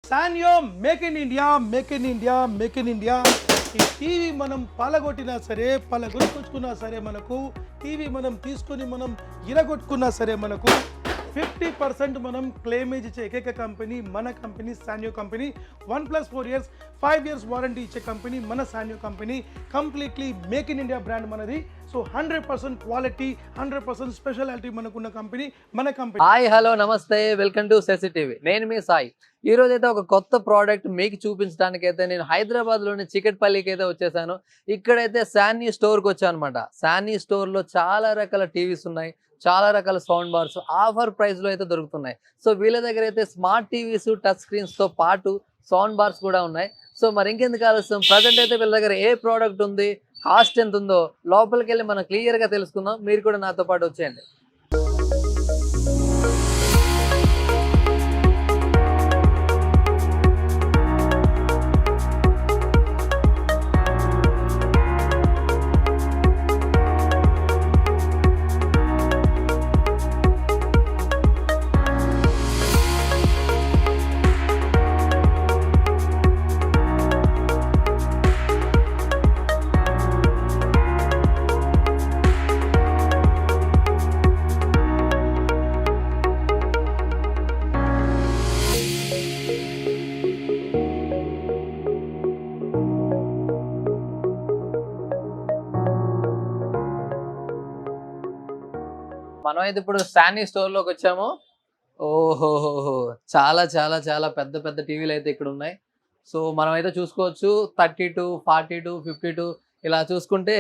సాన్యో make in India make in India make in India. ఈ TV మనం పలగొట్టినా సరే పలగొట్టుకున్నా సరే మనకు టీవీ మనం తీసుకొని మనం ఇరగొట్టుకున్నా సరే మనకు 50% మనం క్లెయిమేజ్ ఇచ్చే ఏకైక కంపెనీ మన company సాన్యో company. 1+4 years 5 years warranty ఇచ్చే కంపెనీ మన సాన్యో company. Completely make in India brand మనది. సో 100% క్వాలిటీ 100% స్పెషాలిటీ మనకున్న కంపెనీ మన కంపెనీ. హాయ్ హలో నమస్తే, వెల్కమ్ టు సెసి టీవీ. నేను మీ సాయి. ఈ రోజు అయితే ఒక కొత్త ప్రోడక్ట్ మీకు చూపించడానికి అయితే నేను హైదరాబాద్లోని చికట్పల్లికి అయితే వచ్చేసాను. ఇక్కడైతే శానీ స్టోర్కి వచ్చాను అనమాట. శానీ స్టోర్లో చాలా రకాల టీవీస్ ఉన్నాయి, చాలా రకాల సౌండ్ బార్స్ ఆఫర్ ప్రైస్లో అయితే దొరుకుతున్నాయి. సో వీళ్ళ దగ్గర అయితే స్మార్ట్ టీవీస్ టచ్ స్క్రీన్స్తో పాటు సౌండ్ బార్స్ కూడా ఉన్నాయి. సో మరి ఇంకెందుకు ఆలస్యం, ప్రజెంట్ అయితే వీళ్ళ దగ్గర ఏ ప్రోడక్ట్ ఉంది, కాస్ట్ ఎంత ఉందో లోపలికి వెళ్ళి మనం క్లియర్గా తెలుసుకుందాం. మీరు కూడా నాతో పాటు వచ్చేయండి. మనం అయితే ఇప్పుడు శానీ స్టోర్లోకి వచ్చాము. ఓహోహోహో, చాలా చాలా చాలా పెద్ద పెద్ద టీవీలు అయితే ఇక్కడ ఉన్నాయి. సో మనం అయితే చూసుకోవచ్చు 32, 42, 52 ఇలా చూసుకుంటే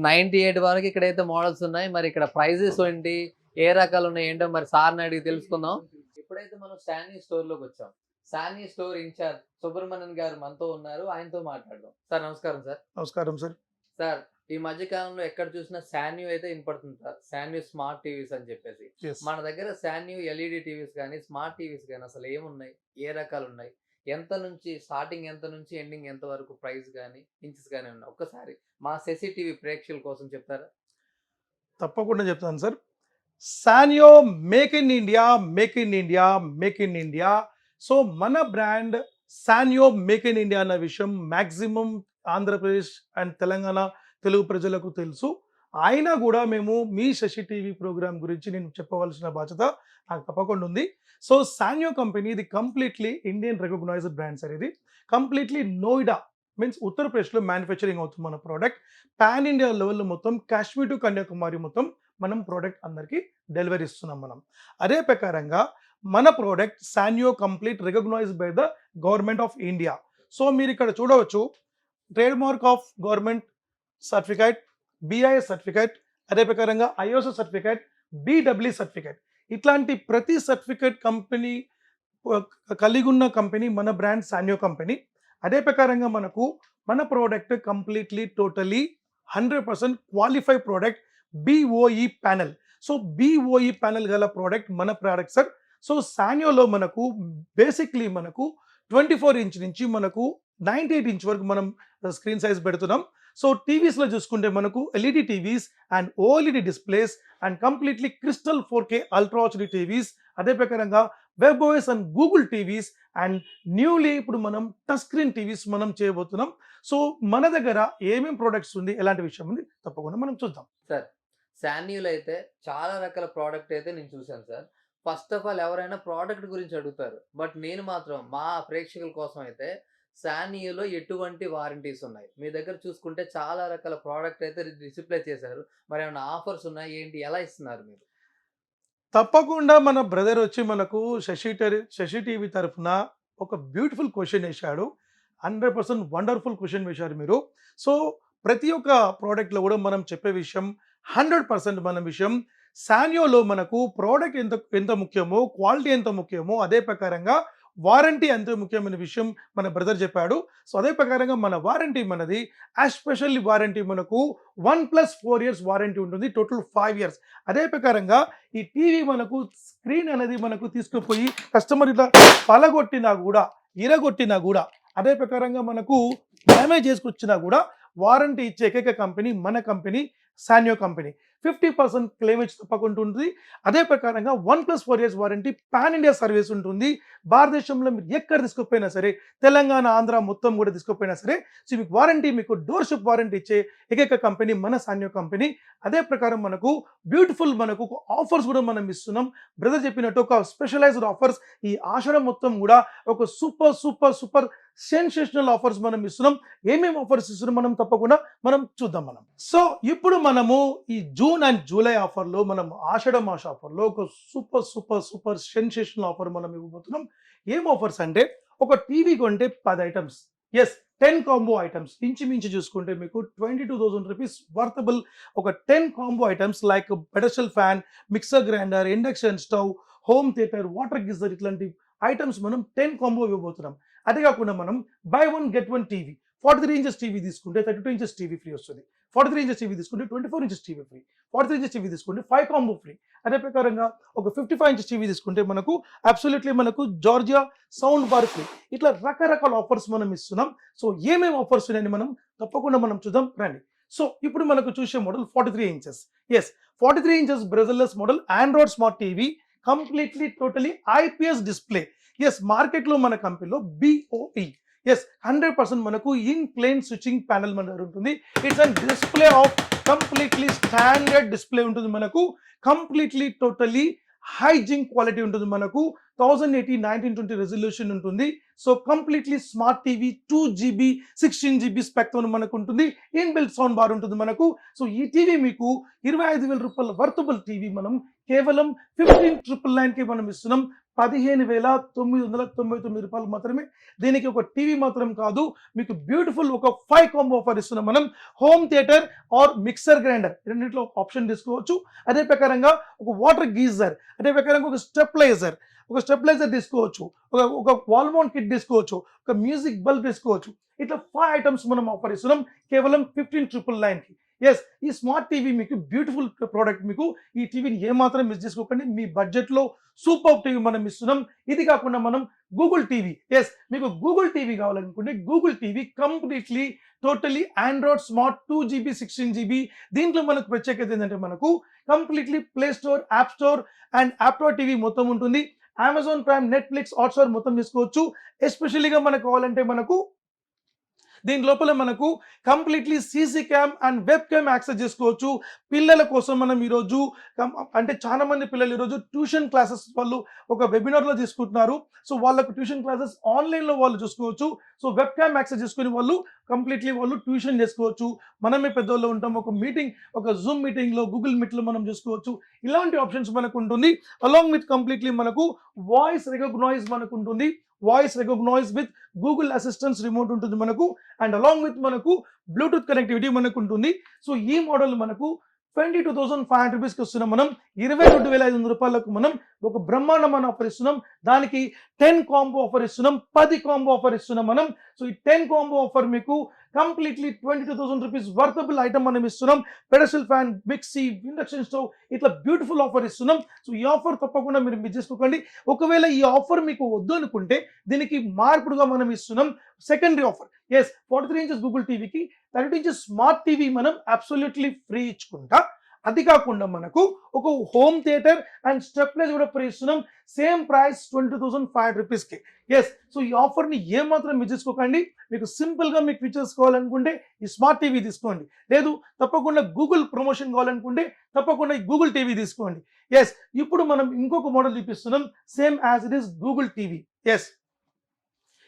98 వరకు ఇక్కడైతే మోడల్స్ ఉన్నాయి. మరి ఇక్కడ ప్రైజెస్ ఏంటి, ఏ రకాలు ఉన్నాయి ఏంటో మరి సార్ని అడిగి తెలుసుకుందాం. ఇప్పుడైతే మనం శానీ స్టోర్లోకి వచ్చాం. శానీ స్టోర్ ఇన్ఛార్జ్ సుబ్రహ్మణ్యన్ గారు మనతో ఉన్నారు, ఆయనతో మాట్లాడదాం. సార్ నమస్కారం. సార్ నమస్కారం సార్. సార్ ఈ మధ్య కాలంలో ఎక్కడ చూసినా శాన్యూ అయితే వినపడుతుంది సార్, శాన్యూ స్మార్ట్ టీవీస్ అని చెప్పేసి. మన దగ్గర శాన్యూ ఎల్ఈడి టీవీస్ కానీ స్మార్ట్ టీవీస్ కానీ అసలు ఏమున్నాయి, ఏ రకాలు ఉన్నాయి, ఎంత నుంచి స్టార్టింగ్ ఎంత నుంచి ఎండింగ్ ఎంత వరకు ప్రైస్ కానీ ఇంచెస్ కానీ ఉన్నాయి, ఒక్కసారి మా సెసి టీవీ ప్రేక్షకుల కోసం చెప్తారా? తప్పకుండా చెప్తాను sir. Sanyo make in India make in India make in India. So మన brand Sanyo make in India అన్న విషయం మ్యాక్సిమం ఆంధ్రప్రదేశ్ అండ్ తెలంగాణ తెలుగు ప్రజలకు తెలుసు. అయినా కూడా మేము మీ శశి టీవీ ప్రోగ్రామ్ గురించి నేను చెప్పవలసిన బాధ్యత నాకు తప్పకుండా ఉంది. సో సాన్యో కంపెనీ ఇది completely Indian recognised brand sir. ఇది కంప్లీట్లీ నోయిడా మీన్స్ ఉత్తరప్రదేశ్లో మ్యానుఫ్యాక్చరింగ్ అవుతుంది మన ప్రోడక్ట్. పాన్ ఇండియా లెవెల్లో మొత్తం కాశ్మీర్ టు కన్యాకుమారి మొత్తం మనం ప్రోడక్ట్ అందరికీ డెలివరీ ఇస్తున్నాం మనం. అదే ప్రకారంగా మన product సాన్యో complete recognized by the government of India. So మీరు ఇక్కడ చూడవచ్చు trade mark of government certificate, BIS certificate, అదే ప్రకారంగా ఐఓఎస్ సర్టిఫికేట్, బిడబ్ల్యూ సర్టిఫికేట్. ఇట్లాంటి ప్రతి సర్టిఫికేట్ కంపెనీ కలిగి ఉన్న కంపెనీ మన బ్రాండ్ సాన్యో కంపెనీ. అదే ప్రకారంగా మనకు మన product completely totally 100% qualified product, BOE panel. So BOE panel గల ప్రోడక్ట్ మన ప్రోడక్ట్ సార్. సో సాన్యోలో మనకు బేసిక్లీ మనకు 24 ఇంచ్ నుంచి మనకు 98 ఇంచ్ వరకు మనం స్క్రీన్ సైజ్ పెడుతున్నాం. సో టీవీస్లో చూసుకుంటే మనకు LED TVs and OLED displays and completely crystal 4K ultra HD TVs, అదే ప్రకారంగా web OS and Google TVs and newly ఇప్పుడు మనం టచ్ స్క్రీన్ టీవీస్ మనం చేయబోతున్నాం. సో మన దగ్గర ఏమేమి ప్రోడక్ట్స్ ఉంది, ఎలాంటి విషయం ఉంది తప్పకుండా మనం చూద్దాం. సార్ శాన్యూలో అయితే చాలా రకాల ప్రోడక్ట్ అయితే నేను చూశాను సార్. ఫస్ట్ ఆఫ్ ఆల్ ఎవరైనా ప్రోడక్ట్ గురించి అడుగుతారు, బట్ నేను మాత్రం మా ప్రేక్షకుల కోసం అయితే శాన్యూలో ఎటువంటి వారంటీస్ ఉన్నాయి, మీ దగ్గర చూసుకుంటే చాలా రకాల ప్రోడక్ట్ అయితే డిస్ప్లే చేశారు, మరి ఏమైనా ఆఫర్స్ ఉన్నాయి ఏంటి, ఎలా ఇస్తున్నారు మీరు? తప్పకుండా మన బ్రదర్ వచ్చి మనకు శశి టీవీ తరఫున ఒక బ్యూటిఫుల్ క్వశ్చన్ వేశాడు. 100% వండర్ఫుల్ క్వశ్చన్ వేశారు మీరు. సో ప్రతి ఒక్క ప్రోడక్ట్లో కూడా మనం చెప్పే విషయం 100% మన విషయం సాన్యోలో మనకు ప్రోడక్ట్ ఎంత ముఖ్యమో, క్వాలిటీ ఎంత ముఖ్యమో, అదే ప్రకారంగా వారంటీ ఎంత ముఖ్యమైన విషయం మన బ్రదర్ చెప్పాడు. సో అదే ప్రకారంగా మన వారంటీ మనది ఎస్పెషల్లీ వారంటీ మనకు 1+4 years వారంటీ ఉంటుంది, టోటల్ 5 years. అదే ప్రకారంగా ఈ టీవీ మనకు స్క్రీన్ అనేది మనకు తీసుకుపోయి కస్టమర్ ఇట్లా పలగొట్టినా కూడా ఇరగొట్టినా కూడా అదే ప్రకారంగా మనకు డ్యామేజ్ చేసుకొచ్చినా కూడా వారంటీ ఇచ్చే ఏకైక కంపెనీ మన కంపెనీ సాన్యో కంపెనీ. 50% క్లెయిమేజ్ తప్పకుండా ఉంటుంది. అదే ప్రకారంగా 1+4 years warranty pan India service ఉంటుంది. భారతదేశంలో మీరు ఎక్కడ తీసుకుపోయినా సరే, తెలంగాణ, ఆంధ్ర మొత్తం కూడా తీసుకుపోయినా సరే, సో మీకు వారంటీ, మీకు డోర్షిప్ వారంటీ ఇచ్చే ఏకైక కంపెనీ మన సాన్యో కంపెనీ. అదే ప్రకారం మనకు బ్యూటిఫుల్ మనకు ఆఫర్స్ కూడా మనం ఇస్తున్నాం. బ్రదర్ చెప్పినట్టు ఒక స్పెషలైజ్డ్ ఆఫర్స్ ఈ ఆషాఢం మొత్తం కూడా ఒక super super super sensational offers మనం ఇస్తున్నాం. ఏమేమి ఆఫర్స్ ఇస్తున్నాం మనం తప్పకుండా మనం చూద్దాం. సో ఇప్పుడు మనము ఈ జూన్ అండ్ జూలై ఆఫర్లో, మనం ఆషాఢ మాస ఆఫర్లో ఒక super super super sensational offer మనం ఇవ్వబోతున్నాం. ఏం ఆఫర్స్ అంటే, ఒక టీవీ కొంటే 10 ఐటమ్స్, ఎస్ 10 కాంబో ఐటమ్స్, ఇంచుమించు చూసుకుంటే మీకు 22,000 రూపీస్ వర్తబుల్ ఒక 10 combo items like pedestal fan, mixer grinder, induction stove, home theatre, water geyser, ఇట్లాంటి ఐటమ్స్ మనం 10 కాంబో ఇవ్వబోతున్నాం. అదే కాకుండా మనం by 1 get 1 TV, 43 inches TV తీసుకుంటే 32 ఇంచెస్ టీవీ ఫ్రీ వస్తుంది. 43 ఇంచెస్ టీవీ తీసుకుంటే 24 inches TV free. 43 inches TV తీసుకుంటే 5 కాంబో ఫ్రీ. అదే ప్రకారంగా ఒక 55 ఇంచెస్ టీవీ తీసుకుంటే మనకు అబ్సల్యూట్లీ మనకు జార్జియా సౌండ్ బార్ ఫ్రీ. ఇట్లా రకరకాల ఆఫర్స్ మనం ఇస్తున్నాం. సో ఏమేమి ఆఫర్స్ ఉన్నాయని మనం తప్పకుండా మనం చూద్దాం రండి. సో ఇప్పుడు మనకు చూసే model 43 inches, yes 43 inches bezelless model Android smart TV, completely totally IPS display. Yes మార్కెట్లో మన కంపెనీలో BOE, ఎస్ 100% మనకు ఇన్ ప్లేన్ స్విచ్చింగ్ ప్యానల్ మన దగ్గర ఉంటుంది. It's and display of completely standard display ఉంటుంది మనకు. కంప్లీట్లీ టోటలీ హైజింగ్ క్వాలిటీ ఉంటుంది మనకు. 1080 1920 రెజల్యూషన్ ఉంటుంది. So completely smart TV, 2GB 16GB spectrum మనకు ఉంటుంది. ఇన్బిల్ట్ సౌండ్ బార్ ఉంటుంది మనకు. సో ఈ టీవీ మీకు 25,000 రూపాయల వర్తబుల్ టీవీ మనం కేవలం 15,999కి మనం ఇస్తున్నాం. 15,999 రూపాయలు మాత్రమే. దీనికి ఒక టీవీ మాత్రం కాదు, మీకు బ్యూటిఫుల్ ఒక 5 కాంబో ఆఫర్ ఇస్తున్నాం మనం. Home theatre are mixer grinder రెండింటిలో ఆప్షన్ తీసుకోవచ్చు. అదే ప్రకారంగా ఒక వాటర్ గీజర్, అదే ప్రకారంగా ఒక స్టెప్లైజర్ తీసుకోవచ్చు, ఒక వాల్ మౌంట్ కిట్ తీసుకోవచ్చు, ఒక మ్యూజిక్ బల్బ్ తీసుకోవచ్చు. ఇట్లా 5 ఐటమ్స్ మనం ఆఫర్ ఇస్తున్నాం కేవలం 15,999కి. ఎస్ ఈ స్మార్ట్ టీవీ మీకు బ్యూటిఫుల్ ప్రోడక్ట్. మీకు ఈ టీవీని ఏమాత్రం మిస్ చేసుకోకండి. మీ బడ్జెట్లో సూపర్ టీవీ మనం ఇస్తున్నాం. ఇది కాకుండా మనం గూగుల్ టీవీ, ఎస్ మీకు గూగుల్ టీవీ కావాలనుకుంటే Google TV completely totally Android smart 2GB 16GB. దీంట్లో మనకు ప్రత్యేకత ఏంటంటే మనకు completely play store, app store and యాప్టో టీవీ మొత్తం ఉంటుంది. అమెజాన్ ప్రైమ్, నెట్ఫ్లిక్స్, హాట్స్టార్ మొత్తం తీసుకోవచ్చు. ఎస్పెషలీగా మనకు కావాలంటే మనకు దీని లోపల మనకు completely CC cam and web cam access చేసుకోవచ్చు. పిల్లల కోసం మనం ఈరోజు అంటే చాలా మంది పిల్లలు ఈరోజు ట్యూషన్ క్లాసెస్ వాళ్ళు ఒక వెబినార్లో తీసుకుంటున్నారు. సో వాళ్ళకు ట్యూషన్ క్లాసెస్ ఆన్లైన్లో వాళ్ళు చూసుకోవచ్చు. సో వెబ్ క్యామ్ యాక్సెస్ చేసుకుని వాళ్ళు కంప్లీట్లీ వాళ్ళు ట్యూషన్ చేసుకోవచ్చు. మనమే పెద్దవాళ్ళు ఉంటాం, ఒక మీటింగ్, ఒక జూమ్ మీటింగ్లో, గూగుల్ మీట్లో మనం చూసుకోవచ్చు. ఇలాంటి ఆప్షన్స్ మనకు ఉంటుంది. అలాంగ్ విత్ కంప్లీట్లీ మనకు వాయిస్ రికగ్నైజ్ మనకు ఉంటుంది. Voice recognize with Google assistants remote ఉంటుంది మనకు. అండ్ అలాంగ్ విత్ మనకు బ్లూటూత్ కనెక్టివిటీ మనకు ఉంటుంది. సో ఈ మోడల్ మనకు 22,500 రూపీస్కి వస్తున్నాం మనం. 22,500 రూపాయలకు మనం ఒక బ్రహ్మాండమైన ఆఫర్ ఇస్తున్నాం. దానికి 10 కాంబో ఆఫర్ ఇస్తున్నాం, 10 కాంబో ఆఫర్ ఇస్తున్నాం మనం. సో ఈ 10 కాంబో ఆఫర్ మీకు కంప్లీట్లీ 22,000 రూపీస్ వర్తబుల్ ఐటమ్ మనం ఇస్తున్నాం. Pedestal fan, mixie, induction stove, ఇట్లా బ్యూటిఫుల్ ఆఫర్ ఇస్తున్నాం. సో ఈ ఆఫర్ తప్పకుండా మీరు మిస్ చేసుకోకండి. ఒకవేళ ఈ ఆఫర్ మీకు వద్దు అనుకుంటే దీనికి మార్పుడుగా మనం ఇస్తున్నాం secondary offer. Yes 43 inches Google టీవీకి 32 ఇంచెస్ స్మార్ట్ టీవీ మనం అబ్సల్యూట్లీ ఫ్రీ ఇచ్చుకుంటా. అది కాకుండా మనకు ఒక హోమ్ థియేటర్ అండ్ స్టెప్లైజర్ కూడా ఫ్రీ ఇస్తున్నాం. సేమ్ ప్రైస్ 22,500 రూపీస్కి. ఎస్ సో ఈ ఆఫర్ని ఏమాత్రం మిస్ చేసుకోకండి. మీకు సింపుల్గా మీకు ఫీచర్స్ కావాలనుకుంటే ఈ స్మార్ట్ టీవీ తీసుకోండి. లేదు తప్పకుండా గూగుల్ ప్రమోషన్ కావాలనుకుంటే తప్పకుండా ఈ గూగుల్ టీవీ తీసుకోండి. ఎస్ ఇప్పుడు మనం ఇంకొక మోడల్ చూపిస్తున్నాం, same as it is Google TV. Yes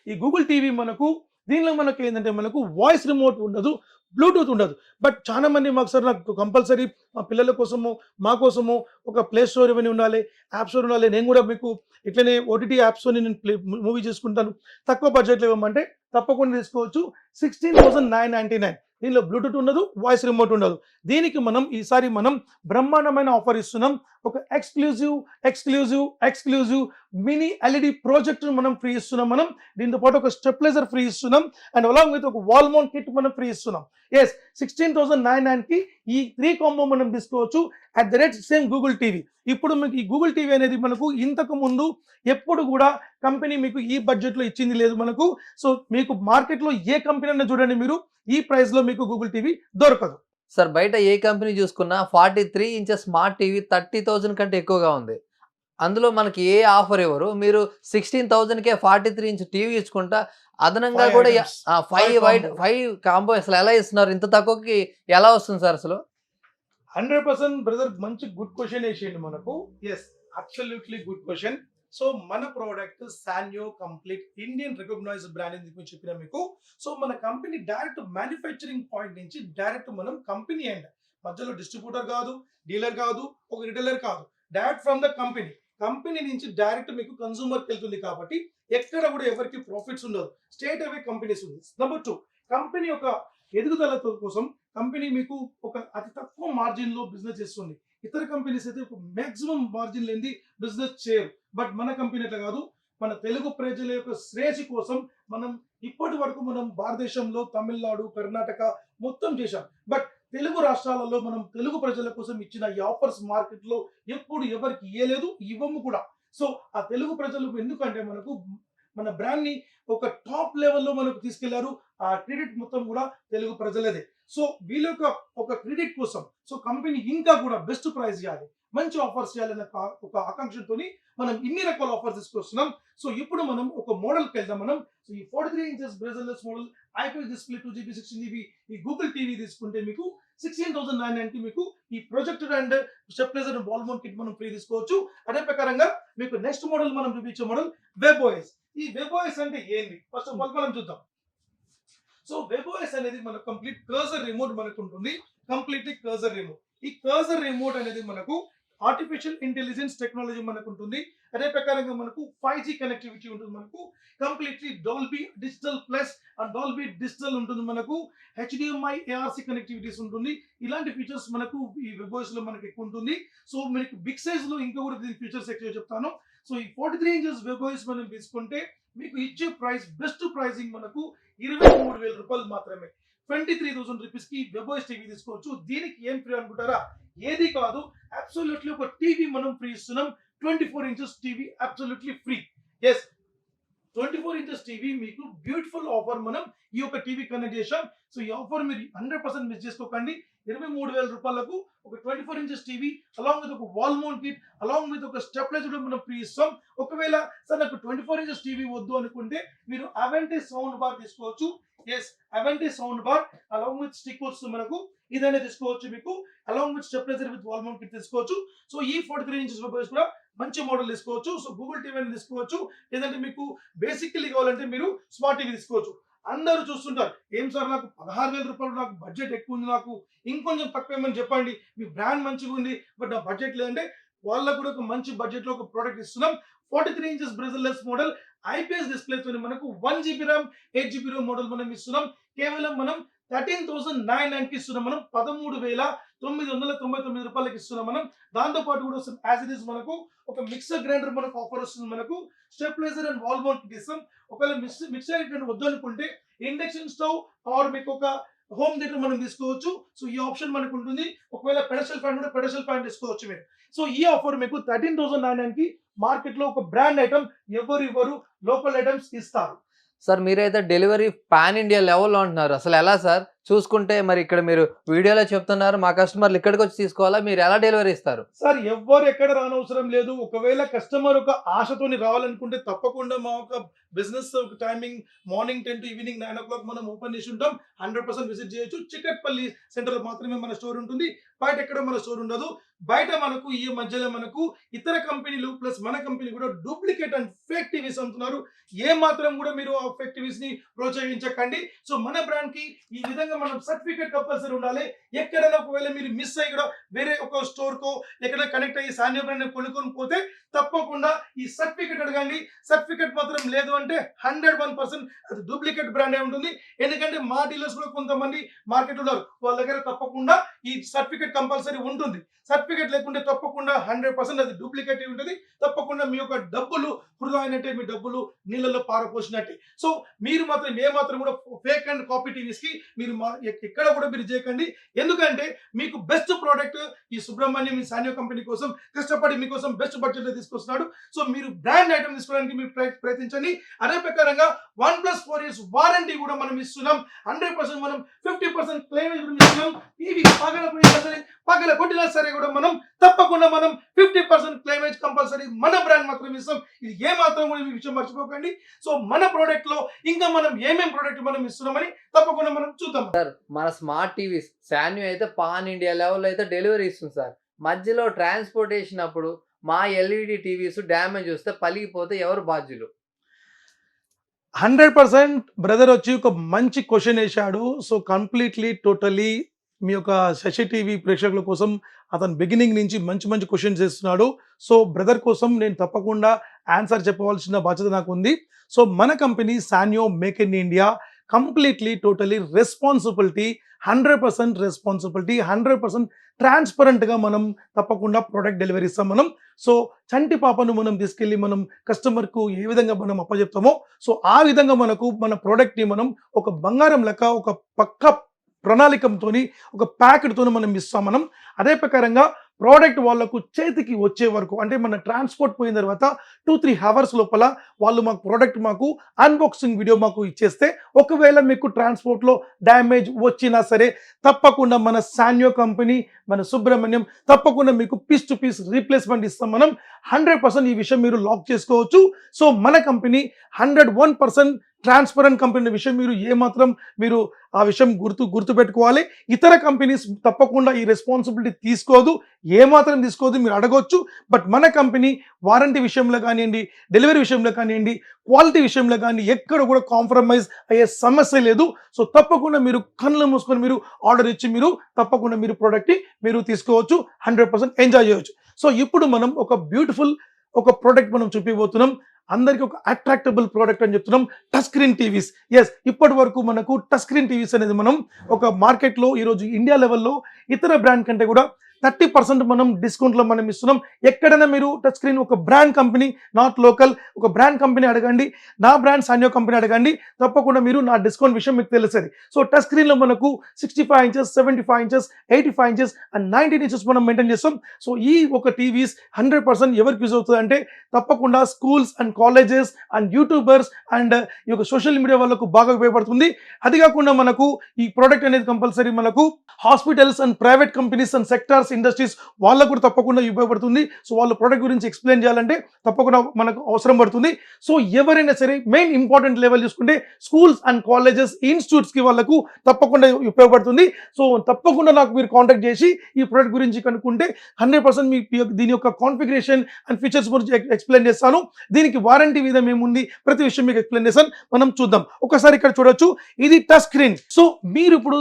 ఈ గూగుల్ టీవీ మనకు దీనిలో మనకు ఏంటంటే మనకు వాయిస్ రిమోట్ ఉండదు, బ్లూటూత్ ఉండదు. బట్ చాలా మంది మాకు సార్ నాకు కంపల్సరీ మా పిల్లల కోసము, మా కోసము ఒక ప్లే స్టోర్ ఇవన్నీ ఉండాలి, యాప్ స్టోర్ ఉండాలి, నేను కూడా మీకు ఇట్లనే OTT యాప్స్తో నేను మూవీ చేసుకుంటాను, తక్కువ బడ్జెట్లో ఇవ్వమంటే తప్పకుండా తీసుకోవచ్చు. 16,999. దీనిలో బ్లూటూత్ ఉండదు, వాయిస్ రిమోట్ ఉండదు. దీనికి మనం ఈసారి మనం బ్రహ్మాండమైన ఆఫర్ ఇస్తున్నాం. ఒక ఎక్స్క్లూజివ్ మినీ LED ప్రాజెక్టర్ మనం ఫ్రీ ఇస్తున్నాం మనం. దీంతో పాటు ఒక స్టెప్లైజర్ ఫ్రీ ఇస్తున్నాం. అండ్ అలాంగ్ విత్ ఒక వాల్ మౌంట్ కిట్ మనం ఫ్రీ ఇస్తున్నాం. ఎస్ 16,999కి ఈ 3 కాంబో మనం తీసుకోవచ్చు at the rate same Google TV. ఇప్పుడు మీకు ఈ గూగుల్ టీవీ అనేది మనకు ఇంతకు ముందు ఎప్పుడు కూడా కంపెనీ మీకు ఈ బడ్జెట్లో ఇచ్చింది లేదు మనకు. సో మీకు మార్కెట్లో ఏ కంపెనీ అయినా చూడండి, మీరు ఈ ప్రైస్లో మీకు గూగుల్ టీవీ దొరకదు. సార్ బయట ఏ కంపెనీ చూసుకున్నా 43 ఇంచెస్ స్మార్ట్ టీవీ 30,000 కంటే ఎక్కువగా ఉంది. అందులో మనకి ఏ ఆఫర్ ఇవ్వరు. మీరు 16,000కే 43 ఇంచ్ టీవీ ఇచ్చుకుంటా అదనంగా 5 కూడా ఐటమ్స్, 5 5 వైట్ కాంబో. 5 కాంబో అసలు ఎలా ఇస్తున్నారు? ఇంత తక్కువకి ఎలా వస్తుంది సార్ అసలు? 100% బ్రదర్, మంచి గుడ్ క్వశ్చన్ వేసేయండి మనకు. Yes, absolutely good question. So మన product సాన్యో complete Indian recognised brand అని చెప్పి చెప్పిన మీకు. సో మన కంపెనీ డైరెక్ట్ మ్యానుఫ్యాక్చరింగ్ పాయింట్ నుంచి డైరెక్ట్ మనం కంపెనీ అండ్ మధ్యలో డిస్ట్రిబ్యూటర్ కాదు, డీలర్ కాదు, ఒక రిటైలర్ కాదు, డైరెక్ట్ ఫ్రమ్ ద కంపెనీ నుంచి డైరెక్ట్ మీకు కన్సూమర్కి వెళ్తుంది కాబట్టి ఎక్కడ కూడా ఎవరికి ప్రాఫిట్స్ ఉండదు, స్టేట్ అవే కంపెనీస్ ఉంది. నెంబర్ 2, కంపెనీ ఒక ఎదుగుదల కోసం కంపెనీ మీకు ఒక అతి తక్కువ మార్జిన్ లో బిజినెస్ చేస్తుంది. ఇతర కంపెనీస్ అయితే ఒక మాక్సిమం మార్జిన్ లేని బిజినెస్ చేయరు. బట్ మన కంపెనీ అట్లా కాదు. మన తెలుగు ప్రజల యొక్క శ్రేయసి కోసం మనం ఇప్పటి వరకు మనం భారతదేశంలో తమిళనాడు, కర్ణాటక మొత్తం చేశాం. బట్ తెలుగు రాష్ట్రాలలో మనం తెలుగు ప్రజల కోసం ఇచ్చిన ఈ ఆఫర్స్ మార్కెట్ లో ఎప్పుడు ఎవరికి ఇయ్యలేదు, ఇవ్వము కూడా. సో ఆ తెలుగు ప్రజలకు ఎందుకంటే మనకు మన బ్రాండ్ ని ఒక టాప్ లెవెల్లో మనకు తీసుకెళ్లారు. ఆ క్రెడిట్ మొత్తం కూడా తెలుగు ప్రజలదే. సో వీళ్ళ యొక్క ఒక క్రెడిట్ కోసం సో కంపెనీ ఇంకా కూడా బెస్ట్ ప్రైస్ ఇవ్వాలి, మంచి ఆఫర్స్ చేయాలన్న ఒక ఆకాంక్షతో మనం ఇన్ని రకాల ఆఫర్స్ తీసుకొస్తున్నాం. సో ఇప్పుడు మనం ఒక మోడల్కి వెళ్దాం. మనం సో ఈ 43 inches bezelless model IPS display 2GB 16GB ఈ గూగుల్ టీవీ తీసుకుంటే మీకు 16,990 మీకు ఈ projector and stabiliser and wall mount kit మనం ఫ్రీ తీసుకోవచ్చు. అదే ప్రకారంగా మీకు నెక్స్ట్ మోడల్ మనం చూపించే మోడల్ వెబోఎస్. ఈ వెబోఎస్ అంటే ఏంటి ఫస్ట్ ఆఫ్ ఆల్ మనం చూద్దాం. సో వెబోఎస్ అనేది మన కంప్లీట్ కర్సర్ రిమోట్ మనకు ఉంటుంది. Completely cursor remote. ఈ కర్సర్ రిమోట్ అనేది మనకు ఆర్టిఫిషియల్ ఇంటెలిజెన్స్ టెక్నాలజీ మనకు ఉంటుంది. అదే ప్రకారంగా మనకు 5G కనెక్టివిటీ ఉంటుంది. మనకు completely Dolby digital plus and Dolby digital ఉంటుంది. మనకు HDMI ARC కనెక్టివిటీస్ ఉంటుంది. ఇలాంటి ఫీచర్స్ మనకు ఈ వెబోఎస్ లో మనకు ఎక్కువ ఉంటుంది. సో మీకు బిగ్ సైజ్ లో ఇంకా కూడా దీని ఫీచర్స్ ఎక్కువ చెప్తాను. సో ఈ 43 ఇంచెస్ వెబోఎస్ మనం తీసుకుంటే మీకు ఇచ్చే ప్రైస్ బెస్ట్ ప్రైసింగ్ మనకు 23,000 రూపాయలు మాత్రమే. 23,000 రూపీస్ కి వెబోఎస్ టీవీ తీసుకోవచ్చు. దీనికి ఏం ఫ్రీ అనుకుంటారా? ఏది కాదు, అబ్సల్యూట్లీ ఒక టీవీ మనం ఫ్రీ ఇస్తున్నాం. 24 inches TV absolutely free. Yes, 24 inches TV మీకు బ్యూటిఫుల్ ఆఫర్ మనం ఈ యొక్క టీవీ కనెక్ట్ చేశాం. సో ఈ ఆఫర్ మీరు 100% మిస్ చేసుకోకండి. 23,000 రూపాయలకు ఒక 24 ఇంచెస్ టీవీ అలాంగ్ విత్ ఒక wall mount kit along with ఒక స్టెబిలైజర్ మనం ఫ్రీ ఇస్తాం. ఒకవేళ సార్ నాకు 24 ఇంచెస్ టీవీ వద్దు అనుకుంటే మీరు అవెంటే సౌండ్ బార్ తీసుకోవచ్చు. ఎస్, అవెంటే sound bar along with stick వస్తుంది మనకు. ఇదైనా తీసుకోవచ్చు మీకు along with stabiliser with wall mount kit తీసుకోవచ్చు. సో ఈ 43 ఇంచెస్ మొబైల్స్ కూడా మంచి మోడల్ తీసుకోవచ్చు. సో గూగుల్ టీవీ అని తీసుకోవచ్చు. లేదంటే మీకు బేసికలీ కావాలంటే మీరు స్మార్ట్ టీవీ తీసుకోవచ్చు. అందరూ చూస్తుంటారు, ఏం సార్ నాకు 16,000 రూపాయలు నాకు బడ్జెట్ ఎక్కువ ఉంది, నాకు ఇంకొంచెం తక్కువ ఏమని చెప్పండి, మీ బ్రాండ్ మంచిగా ఉంది బట్ నా బడ్జెట్ లేదంటే వాళ్ళకు కూడా ఒక మంచి బడ్జెట్ లో ఒక ప్రోడక్ట్ ఇస్తున్నాం. 43 inches bezelless model IPS display తో మనకు 1GB RAM 8GB Rome model మనం ఇస్తున్నాం. కేవలం మనం 13,990 ఇస్తున్నాం. మనం 13,999 రూపాయలకి ఇస్తున్నాం. మనం దాంతో పాటు కూడా యాజ్ ఇట్ ఈస్ మనకు ఒక మిక్సర్ గ్రైండర్ మనకు ఆఫర్ వస్తుంది. మనకు stabiliser and wall mount kit ఇస్తాం. ఒకవేళ మిక్సర్ గ్రైండర్ వద్దు అనుకుంటే ఇండక్షన్ స్టవ్ ఆర్ మీకు ఒక హోమ్ థియేటర్ మనం తీసుకోవచ్చు. సో ఈ ఆప్షన్ మనకు ఉంటుంది. ఒకవేళ పెడస్టల్ ఫ్యాన్ కూడా పెడస్టల్ ఫ్యాన్ తీసుకోవచ్చు మీరు. సో ఈ ఆఫర్ మీకు 13,990 కి మార్కెట్ లో ఒక బ్రాండ్ ఐటమ్ ఎవరు లోకల్ ఐటమ్స్ ఇస్తారు. సార్ మీరైతే డెలివరీ పాన్ ఇండియా లెవెల్లో అంటున్నారు. అసలు ఎలా సార్? చూసుకుంటే మరి ఇక్కడ మీరు వీడియోలో చెప్తున్నారు మా కస్టమర్లు ఇక్కడికి వచ్చి తీసుకోవాలా, మీరు ఎలా డెలివరీ ఇస్తారు? సార్ ఎవ్వరు ఎక్కడ రానవసరం లేదు. ఒకవేళ కస్టమర్ ఒక ఆశతోని రావాలనుకుంటే తప్పకుండా మా ఒక business timing morning 10 to evening 9 o'clock మనం ఓపెన్ చేసి ఉంటాం. 100% విజిట్ చేయొచ్చు. చికట్పల్లి సెంటర్ లో మాత్రమే మన స్టోర్ ఉంటుంది. బయట ఎక్కడ మన స్టోర్ ఉండదు. బయట మనకు ఈ మధ్యలో మనకు ఇతర కంపెనీలు ప్లస్ మన కంపెనీ కూడా డూప్లికేట్ అండ్ ఫేక్ టీవీస్ అమ్ముతున్నారు. ఏ మాత్రం కూడా మీరు ఆ ఫేక్ టీవీస్ ని ప్రోత్సహించకండి. సో మన బ్రాండ్ కి ఈ విధంగా మనం సర్టిఫికేట్ కంపల్సరీ ఉండాలి. ఎక్కడైనా ఒకవేళ మీరు మిస్ అయ్యి కూడా వేరే ఒక స్టోర్ కో ఎక్కడ కనెక్ట్ అయ్యి సాన్యో బ్రాండ్ కొనుక్కొని పోతే తప్పకుండా ఈ సర్టిఫికేట్ అడగండి. సర్టిఫికేట్ మాత్రం లేదు అంటే 101% అది డూప్లికేట్ బ్రాండ్ అయి ఉంటుంది. ఎందుకంటే మా డీలర్స్ కూడా కొంతమంది మార్కెట్ ఉన్నారు, వాళ్ళ దగ్గర తప్పకుండా ఈ సర్టిఫికేట్ కంపల్సరీ ఉంటుంది. సర్టిఫికేట్ లేకుంటే తప్పకుండా 100% అది డూప్లికేట్ ఉంటుంది. తప్పకుండా మీ యొక్క డబ్బులు వృధా అయినట్టే, మీ డబ్బులు నీళ్ళలో పారపోసినట్టే. సో మీరు మాత్రం ఏ మాత్రం కూడా ఫేక్ అండ్ కాపీ టీవీస్ కి మీరు ఎక్కడ కూడా మీరు చేయకండి. ఎందుకంటే మీకు బెస్ట్ ప్రోడక్ట్ ఈ సుబ్రహ్మణ్యం ఈ సానియో కంపెనీ కోసం కష్టపడి మీకోసం బెస్ట్ బడ్జెట్ లో తీసుకొస్తున్నాడు. సో మీరు బ్రాండ్ ఐటమ్ తీసుకోవడానికి మీరు ప్రయత్నించండి. అదే ప్రకారంగా 1+4 years వారంటీ కూడా మనం ఇస్తున్నాం. 100% మనం 50% క్లెయిమేజ్ కూడా ఇస్తున్నాం. ఇవి పగల కొట్టినా సరే కూడా మనం తప్పకుండా మనం 50% క్లెయిమేజ్ కంపల్సరీ మన బ్రాండ్ మాత్రం ఇస్తాం. ఇది ఏ మాత్రం కూడా ఈ విషయం మర్చిపోకండి. సో మన ప్రోడక్ట్ లో ఇంకా మనం ఏమేం ప్రోడక్ట్ మనం ఇస్తున్నామని తప్పకుండా మనం చూద్దాం. మన స్మార్ట్ టీవీస్ సాన్యూ అయితే పాన్ ఇండియా లెవెల్లో అయితే డెలివరీ ఇస్తుంది సార్. మధ్యలో ట్రాన్స్పోర్టేషన్ అప్పుడు మా ఎల్ఈడి టీవీస్ డ్యామేజ్ వస్తే పలిగిపోతే ఎవరు బాధ్యులు? 100% బ్రదర్ వచ్చి ఒక మంచి క్వశ్చన్ వేశాడు. సో కంప్లీట్లీ టోటలీ మీ యొక్క శశి టీవీ ప్రేక్షకుల కోసం అతను బిగినింగ్ నుంచి మంచి మంచి క్వశ్చన్స్ చేస్తున్నాడు. సో బ్రదర్ కోసం నేను తప్పకుండా ఆన్సర్ చెప్పవలసిన బాధ్యత నాకు ఉంది. సో మన company సానియో make in India completely totally responsibility 100% responsibility 100% ట్రాన్స్పరెంట్గా మనం తప్పకుండా ప్రోడక్ట్ డెలివరీ ఇస్తాం మనం. సో చంటి పాపను మనం తీసుకెళ్ళి మనం కస్టమర్కు ఏ విధంగా మనం అప్పచెప్తామో సో ఆ విధంగా మనకు మన ప్రోడక్ట్ని మనం ఒక బంగారం లెక్క ఒక పక్క ప్రణాళికంతోని ఒక ప్యాకెట్తో మనం ఇస్తాం మనం. అదే ప్రకారంగా ప్రోడక్ట్ వాళ్ళకు చేతికి వచ్చే వరకు అంటే మన ట్రాన్స్పోర్ట్ పోయిన తర్వాత 2-3 hours లోపల వాళ్ళు మాకు ప్రోడక్ట్ మాకు అన్బాక్సింగ్ వీడియో మాకు ఇచ్చేస్తే ఒకవేళ మీకు ట్రాన్స్పోర్ట్లో డ్యామేజ్ వచ్చినా సరే తప్పకుండా మన సానియో కంపెనీ మన సుబ్రహ్మణ్యం తప్పకుండా మీకు పీస్ టు పీస్ రీప్లేస్మెంట్ ఇస్తాం మనం. 100% ఈ విషయం మీరు లాక్ చేసుకోవచ్చు. సో మన కంపెనీ 101% ట్రాన్స్పరెంట్ కంపెనీ విషయం మీరు ఏమాత్రం మీరు ఆ విషయం గుర్తుపెట్టుకోవాలి. ఇతర కంపెనీస్ తప్పకుండా ఈ రెస్పాన్సిబిలిటీ తీసుకోదు, ఏమాత్రం తీసుకోదు, మీరు అడగొచ్చు. బట్ మన కంపెనీ వారంటీ విషయంలో కానివ్వండి, డెలివరీ విషయంలో కానివ్వండి, క్వాలిటీ విషయంలో కానీ ఎక్కడ కూడా కాంప్రమైజ్ అయ్యే సమస్య లేదు. సో తప్పకుండా మీరు కళ్ళు మూసుకొని మీరు ఆర్డర్ ఇచ్చి మీరు తప్పకుండా మీరు ప్రోడక్ట్ని మీరు తీసుకోవచ్చు, 100% ఎంజాయ్ చేయవచ్చు. సో ఇప్పుడు మనం ఒక బ్యూటిఫుల్ ఒక ప్రోడక్ట్ మనం చూపిపోతున్నాం. అందరికీ ఒక అట్రాక్టబుల్ ప్రోడక్ట్ అని చెప్తున్నాం, టచ్ స్క్రీన్ టీవీస్. ఎస్, ఇప్పటి వరకు మనకు టచ్ స్క్రీన్ టీవీస్ అనేది మనం ఒక మార్కెట్లో ఈరోజు ఇండియా లెవెల్లో ఇతర బ్రాండ్ కంటే కూడా 30% మనం డిస్కౌంట్లో మనం ఇస్తున్నాం. ఎక్కడైనా మీరు టచ్ స్క్రీన్ ఒక బ్రాండ్ కంపెనీ నాట్ లోకల్ ఒక బ్రాండ్ కంపెనీ అడగండి, నా బ్రాండ్ సానియో కంపెనీ అడగండి, తప్పకుండా మీరు నా డిస్కౌంట్ విషయం మీకు తెలుస్తుంది. సో టచ్ స్క్రీన్లో మనకు 65 inches, 75 inches, 85 inches and 19 inches మనం మెయింటైన్ చేస్తాం. సో ఈ ఒక టీవీస్ 100% ఎవరికి యూజ్ అవుతుంది అంటే తప్పకుండా schools and colleges and YouTubers and ఈ యొక్క సోషల్ మీడియా వాళ్ళకు బాగా ఉపయోగపడుతుంది. అది కాకుండా మనకు ఈ ప్రోడక్ట్ అనేది కంపల్సరీ మనకు hospitals and private companies and sectors industries వాళ్ళకు కూడా తప్పకుండా ఉపయోగపడుతుంది. సో వాళ్ళ ప్రోడక్ట్ గురించి ఎక్స్ప్లెయిన్ చేయాలంటే తప్పకుండా మనకు అవసరం పడుతుంది. సో ఎవరైనా సరే మెయిన్ ఇంపార్టెంట్ లెవెల్ చూసుకుంటే స్కూల్స్ అండ్ కాలేజెస్ ఇన్స్టిట్యూట్స్కి వాళ్ళకు తప్పకుండా ఉపయోగపడుతుంది. సో తప్పకుండా నాకు మీరు కాంటాక్ట్ చేసి ఈ ప్రోడక్ట్ గురించి కనుక్కుంటే 100% మీ దీని యొక్క కాన్ఫిగరేషన్ అండ్ ఫీచర్స్ గురించి ఎక్స్ప్లెయిన్ చేస్తాను. దీనికి వారంటీ విధం ఏముంది ప్రతి విషయం మీకు ఎక్స్ప్లెయిన్ చేస్తాను. మనం చూద్దాం. ఒకసారి ఇక్కడ చూడొచ్చు, ఇది టచ్ స్క్రీన్. సో మీరు ఇప్పుడు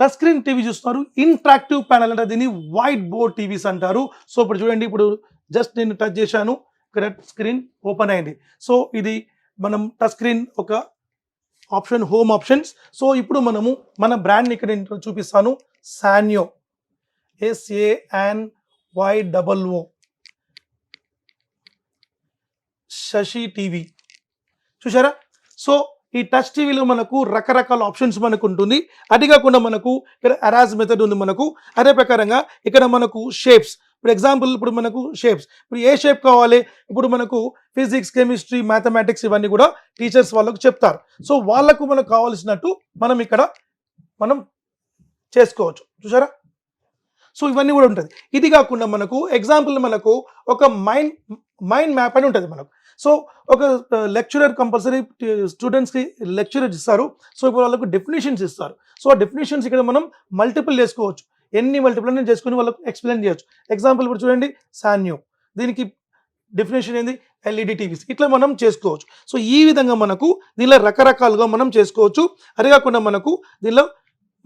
టచ్ స్క్రీన్ టీవీ చూస్తున్నారు, ఇంట్రాక్టివ్ ప్యానల్ అంటే దీన్ని వైట్ బోర్డ్ టీవీస్ అంటారు. సో ఇప్పుడు చూడండి, ఇప్పుడు జస్ట్ నేను టచ్ చేశాను, ఇక్కడ స్క్రీన్ ఓపెన్ అయింది. సో ఇది మనం టచ్ స్క్రీన్ ఒక ఆప్షన్, హోమ్ ఆప్షన్స్. సో ఇప్పుడు మనము మన బ్రాండ్ని ఇక్కడ నేను చూపిస్తాను, సానియో, SANYOO, శశి టీవీ. చూసారా? సో ఈ టచ్ టీవీలో మనకు రకరకాల ఆప్షన్స్ మనకు ఉంటుంది. అది కాకుండా మనకు ఇక్కడ అరాజ్ మెథడ్ ఉంది మనకు. అదే ప్రకారంగా ఇక్కడ మనకు షేప్స్, ఇప్పుడు ఎగ్జాంపుల్ ఇప్పుడు మనకు షేప్స్, ఇప్పుడు ఏ షేప్ కావాలి, ఇప్పుడు మనకు ఫిజిక్స్, కెమిస్ట్రీ, మ్యాథమెటిక్స్ ఇవన్నీ కూడా టీచర్స్ వాళ్ళకు చెప్తారు. సో వాళ్ళకు మనకు కావాల్సినట్టు మనం ఇక్కడ మనం చేసుకోవచ్చు. చూసారా? సో ఇవన్నీ కూడా ఉంటుంది. ఇది కాకుండా మనకు ఎగ్జాంపుల్ మనకు ఒక మైండ్ మ్యాప్ అని ఉంటుంది మనకు. సో ఒక లెక్చరర్ కంపల్సరీ స్టూడెంట్స్కి లెక్చరర్ ఇస్తారు. సో ఇప్పుడు వాళ్ళకు డెఫినేషన్స్ ఇస్తారు. సో ఆ డెఫినేషన్స్ ఇక్కడ మనం మల్టిపుల్ చేసుకోవచ్చు, ఎన్ని మల్టిపుల్ అని చేసుకుని వాళ్ళకు ఎక్స్ప్లెయిన్ చేయొచ్చు. ఎగ్జాంపుల్ ఇప్పుడు చూడండి, సానియో, దీనికి డెఫినేషన్ ఏంది, LED టీవీస్, ఇట్లా మనం చేసుకోవచ్చు. సో ఈ విధంగా మనకు దీనిలో రకరకాలుగా మనం చేసుకోవచ్చు. అదే కాకుండా మనకు దీనిలో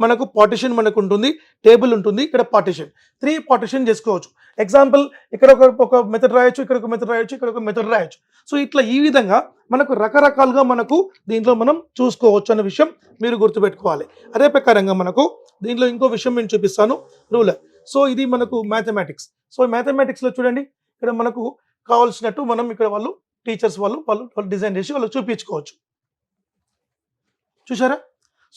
మనకు పార్టిషన్ మనకు ఉంటుంది, టేబుల్ ఉంటుంది, ఇక్కడ పార్టిషన్ 3 పార్టిషన్ చేసుకోవచ్చు. ఎగ్జాంపుల్ ఇక్కడ ఒక మెథడ్ రాయొచ్చు, ఇక్కడ ఒక మెథడ్ రాయొచ్చు, ఇక్కడ ఒక మెథడ్ రాయొచ్చు. సో ఇట్లా ఈ విధంగా మనకు రకరకాలుగా మనకు దీంట్లో మనం చూసుకోవచ్చు అన్న విషయం మీరు గుర్తుపెట్టుకోవాలి. అదే ప్రకారంగా మనకు దీంట్లో ఇంకో విషయం నేను చూపిస్తాను, రూలర్. సో ఇది మనకు మ్యాథమెటిక్స్. సో మ్యాథమెటిక్స్లో చూడండి, ఇక్కడ మనకు కావాల్సినట్టు మనం ఇక్కడ వాళ్ళు టీచర్స్ వాళ్ళు డిజైన్ చేసి వాళ్ళు చూపించుకోవచ్చు. చూసారా?